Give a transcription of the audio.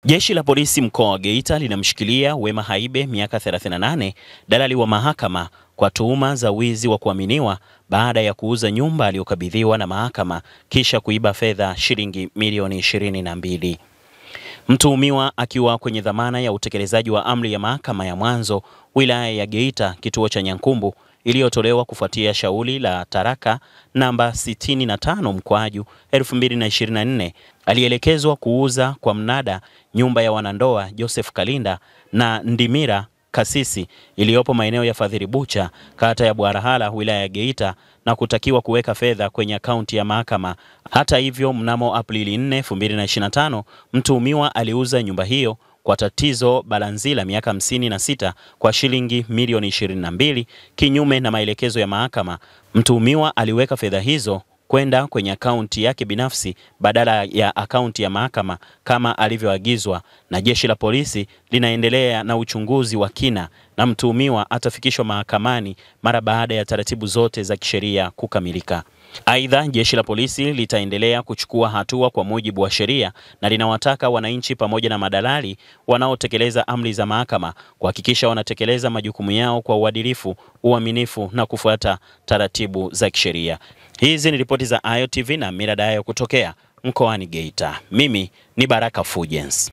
Jeshi la polisi mkoa wa Geita linamshikilia Wema Haibe miaka 38, dalali wa mahakama kwa tuhuma za wizi wa kuaminiwa baada ya kuuza nyumba aliyokabidhiwa na mahakama kisha kuiba fedha shilingi milioni 22. Mtuhumiwa akiwa kwenye dhamana ya utekelezaji wa amri ya mahakama ya mwanzo wilaya ya Geita kituo cha Nyankumbu iliyotolewa kufuatia shauri la taraka namba 65/2024 alielekezwa kuuza kwa mnada nyumba ya wanandoa Joseph Kalinda na Ndimira Kasisi iliyopo maeneo ya Fadhili Bucha kata ya Bwarahala wilaya ya Geita na kutakiwa kuweka fedha kwenye akaunti ya mahakama. Hata hivyo, mnamo Aprili 4, 2025 mtuhumiwa aliuza nyumba hiyo kwa tatizo balanzila miaka 56 kwa shilingi milioni 22 kinyume na maelekezo ya mahakama. Mtuhumiwa aliweka fedha hizo kwenda kwenye akaunti yake binafsi badala ya akaunti ya mahakama kama alivyoagizwa, na jeshi la polisi linaendelea na uchunguzi wa kina na mtuhumiwa atafikishwa mahakamani mara baada ya taratibu zote za kisheria kukamilika. Aidha, jeshi la polisi litaendelea kuchukua hatua kwa mujibu wa sheria na linawataka wananchi pamoja na madalali wanaotekeleza amri za mahakama kuhakikisha wanatekeleza majukumu yao kwa uadilifu, uaminifu na kufuata taratibu za kisheria. Hizi ni ripoti za Ayo TV na Miradayo kutokea mkoani Geita. Mimi ni Baraka Fulgence.